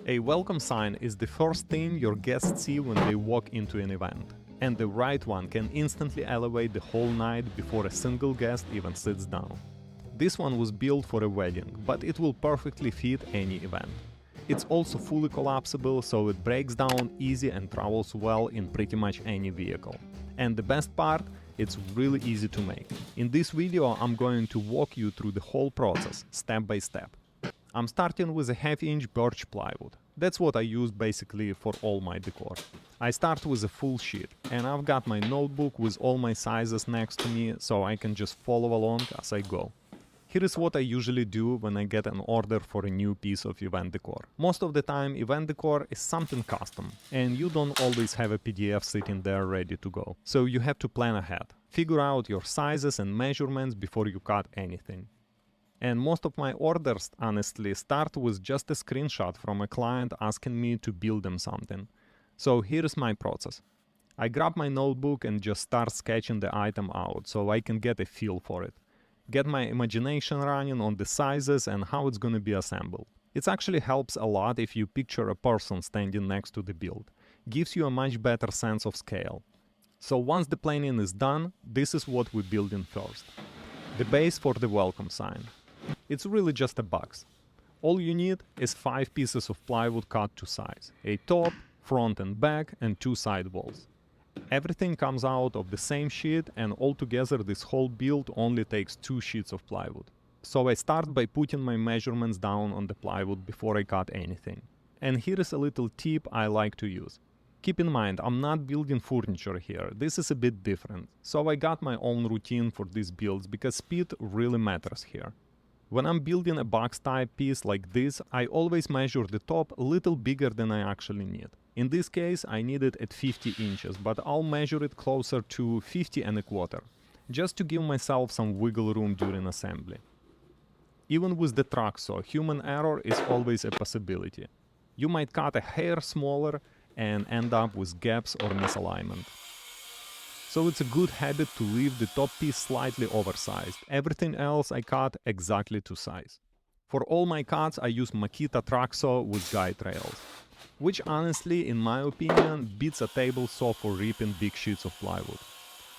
A welcome sign is the first thing your guests see when they walk into an event, and the right one can instantly elevate the whole night before a single guest even sits down. This one was built for a wedding, but it will perfectly fit any event. It's also fully collapsible, so it breaks down easy and travels well in pretty much any vehicle. And the best part, it's really easy to make. In this video, I'm going to walk you through the whole process, step by step. I'm starting with a half-inch birch plywood. That's what I use basically for all my decor. I start with a full sheet, and I've got my notebook with all my sizes next to me, so I can just follow along as I go. Here is what I usually do when I get an order for a new piece of event decor. Most of the time, event decor is something custom, and you don't always have a PDF sitting there ready to go. So you have to plan ahead. Figure out your sizes and measurements before you cut anything. And most of my orders, honestly, start with just a screenshot from a client asking me to build them something. So here's my process. I grab my notebook and just start sketching the item out so I can get a feel for it. Get my imagination running on the sizes and how it's gonna be assembled. It actually helps a lot if you picture a person standing next to the build. Gives you a much better sense of scale. So once the planning is done, this is what we're building first. The base for the welcome sign. It's really just a box. All you need is 5 pieces of plywood cut to size, a top, front and back, and 2 side walls. Everything comes out of the same sheet, and altogether this whole build only takes 2 sheets of plywood. So I start by putting my measurements down on the plywood before I cut anything. And here is a little tip I like to use. Keep in mind, I'm not building furniture here, this is a bit different. So I got my own routine for these builds because speed really matters here. When I'm building a box type piece like this, I always measure the top a little bigger than I actually need. In this case, I need it at 50 inches, but I'll measure it closer to 50 1/4, just to give myself some wiggle room during assembly. Even with the truck saw, human error is always a possibility. You might cut a hair smaller and end up with gaps or misalignment. So it's a good habit to leave the top piece slightly oversized. Everything else I cut exactly to size. For all my cuts I use Makita track saw with guide rails, which honestly, in my opinion, beats a table saw for ripping big sheets of plywood.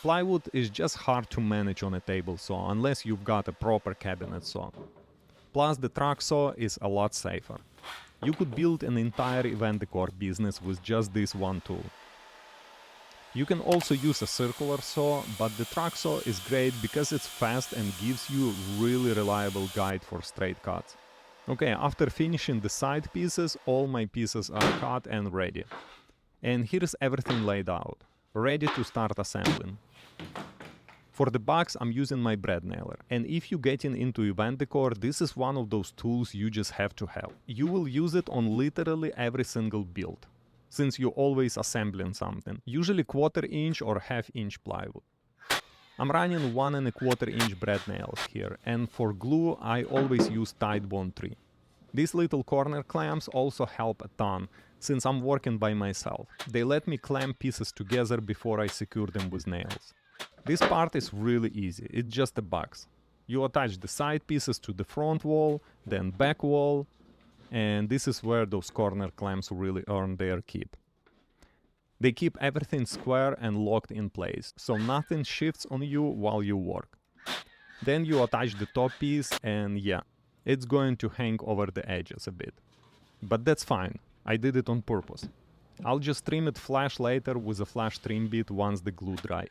Plywood is just hard to manage on a table saw unless you've got a proper cabinet saw. Plus the track saw is a lot safer. You could build an entire event decor business with just this one tool. You can also use a circular saw, but the track saw is great because it's fast and gives you really reliable guide for straight cuts. Okay, after finishing the side pieces, all my pieces are cut and ready. And here's everything laid out, ready to start assembling. For the box, I'm using my bread nailer, and if you're getting into event decor, this is one of those tools you just have to have. You will use it on literally every single build, since you're always assembling something, usually 1/4 inch or 1/2 inch plywood. I'm running 1 1/4 inch bread nails here, and for glue I always use Titebond 3. These little corner clamps also help a ton, since I'm working by myself. They let me clamp pieces together before I secure them with nails. This part is really easy, it's just a box. You attach the side pieces to the front wall, then back wall, and this is where those corner clamps really earn their keep. They keep everything square and locked in place, so nothing shifts on you while you work. Then you attach the top piece and yeah, it's going to hang over the edges a bit. But that's fine, I did it on purpose. I'll just trim it flush later with a flush trim bit once the glue dry.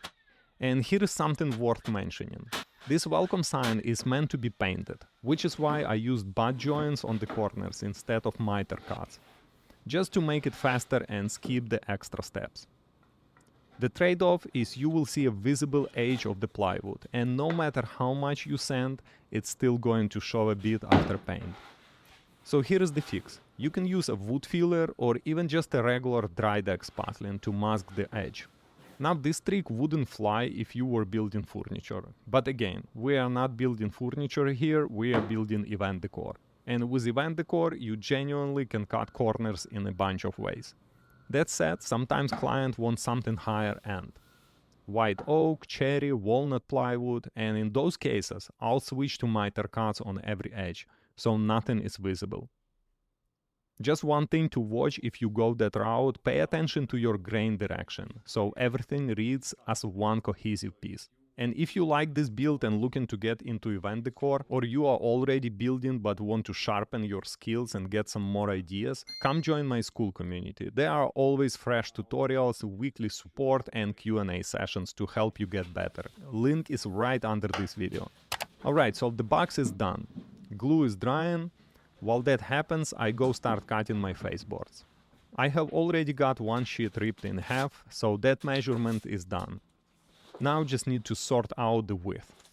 And here is something worth mentioning. This welcome sign is meant to be painted, which is why I used butt joints on the corners instead of miter cuts, just to make it faster and skip the extra steps. The trade-off is you will see a visible edge of the plywood, and no matter how much you sand, it's still going to show a bit after paint. So here is the fix. You can use a wood filler or even just a regular dry deck spackling to mask the edge. Now this trick wouldn't fly if you were building furniture, but again, we are not building furniture here, we are building event decor. And with event decor, you genuinely can cut corners in a bunch of ways. That said, sometimes clients want something higher end. White oak, cherry, walnut plywood, and in those cases, I'll switch to miter cuts on every edge, so nothing is visible. Just one thing to watch if you go that route, pay attention to your grain direction, so everything reads as one cohesive piece. And if you like this build and looking to get into event decor, or you are already building but want to sharpen your skills and get some more ideas, come join my school community. There are always fresh tutorials, weekly support and Q&A sessions to help you get better. Link is right under this video. Alright, so the box is done. Glue is drying. While that happens, I go start cutting my faceboards. I have already got one sheet ripped in half, so that measurement is done. Now just need to sort out the width.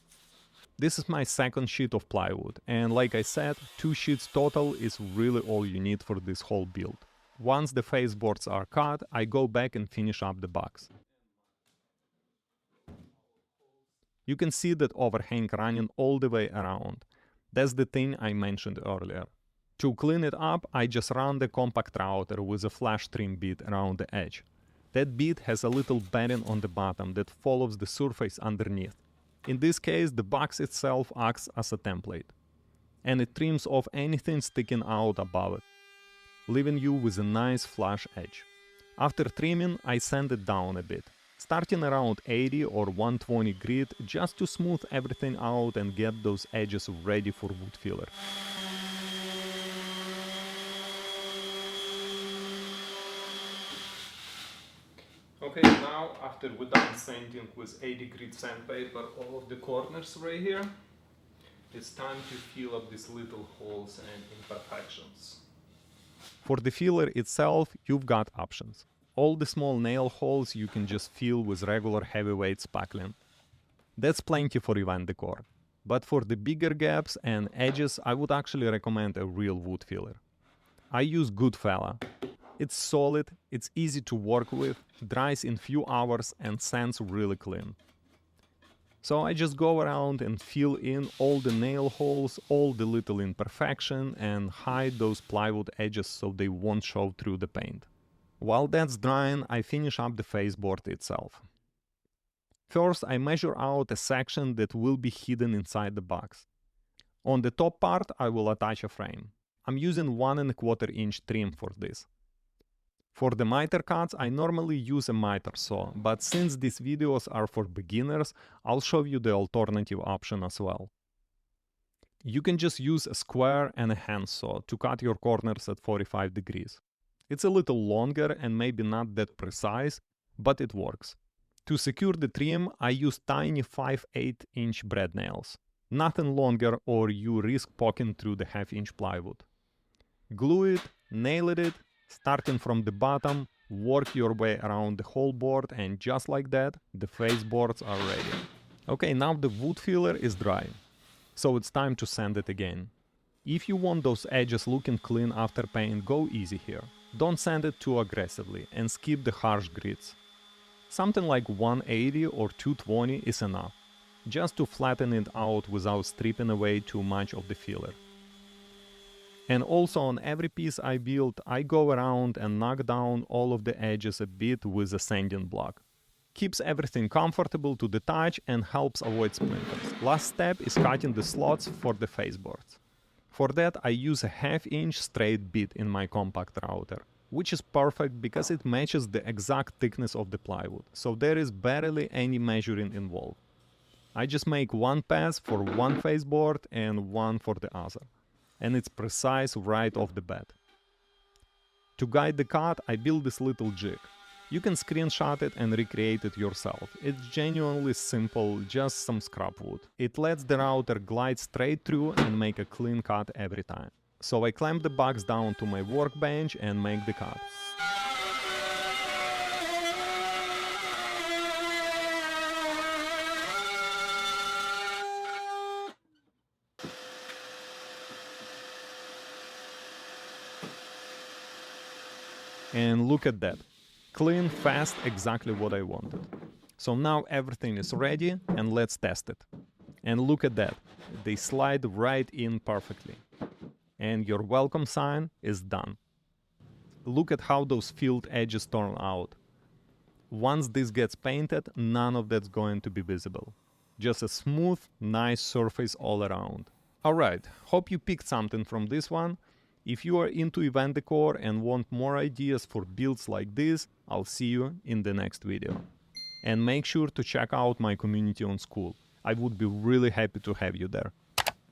This is my second sheet of plywood, and like I said, 2 sheets total is really all you need for this whole build. Once the faceboards are cut, I go back and finish up the box. You can see that overhang running all the way around. That's the thing I mentioned earlier. To clean it up, I just run the compact router with a flash trim bit around the edge. That bit has a little bearing on the bottom that follows the surface underneath. In this case, the box itself acts as a template, and it trims off anything sticking out above it, leaving you with a nice flush edge. After trimming, I sand it down a bit, starting around 80 or 120 grit just to smooth everything out and get those edges ready for wood filler. Okay, now after we're done sanding with 80 grit sandpaper all of the corners right here, it's time to fill up these little holes and imperfections. For the filler itself, you've got options. All the small nail holes you can just fill with regular heavyweight spackling. That's plenty for event decor. But for the bigger gaps and edges, I would actually recommend a real wood filler. I use Goodfella. It's solid, it's easy to work with, dries in few hours and sands really clean. So I just go around and fill in all the nail holes, all the little imperfection, and hide those plywood edges so they won't show through the paint. While that's drying, I finish up the faceboard itself. First, I measure out a section that will be hidden inside the box. On the top part, I will attach a frame. I'm using 1¼ inch trim for this. For the miter cuts, I normally use a miter saw, but since these videos are for beginners, I'll show you the alternative option as well. You can just use a square and a handsaw to cut your corners at 45 degrees. It's a little longer and maybe not that precise, but it works. To secure the trim, I use tiny 5/8 inch brad nails. Nothing longer or you risk poking through the 1/2 inch plywood. Glue it, nail it, starting from the bottom, work your way around the whole board, and just like that, the faceboards are ready. Okay, now the wood filler is dry, so it's time to sand it again. If you want those edges looking clean after paint, go easy here. Don't sand it too aggressively and skip the harsh grits. Something like 180 or 220 is enough, just to flatten it out without stripping away too much of the filler. And also on every piece I build, I go around and knock down all of the edges a bit with a sanding block. Keeps everything comfortable to the touch and helps avoid splinters. Last step is cutting the slots for the faceboards. For that I use a 1/2 inch straight bit in my compact router, which is perfect because it matches the exact thickness of the plywood, so there is barely any measuring involved. I just make one pass for one faceboard and one for the other, and it's precise right off the bat. To guide the cut, I build this little jig. You can screenshot it and recreate it yourself. It's genuinely simple, just some scrap wood. It lets the router glide straight through and make a clean cut every time. So I clamp the box down to my workbench and make the cut. And look at that. Clean, fast, exactly what I wanted. So now everything is ready and let's test it. And look at that. They slide right in perfectly. And your welcome sign is done. Look at how those filled edges turn out. Once this gets painted, none of that's going to be visible. Just a smooth, nice surface all around. Alright, hope you picked something from this one. If you are into event decor and want more ideas for builds like this, I'll see you in the next video. And make sure to check out my community on School. I would be really happy to have you there.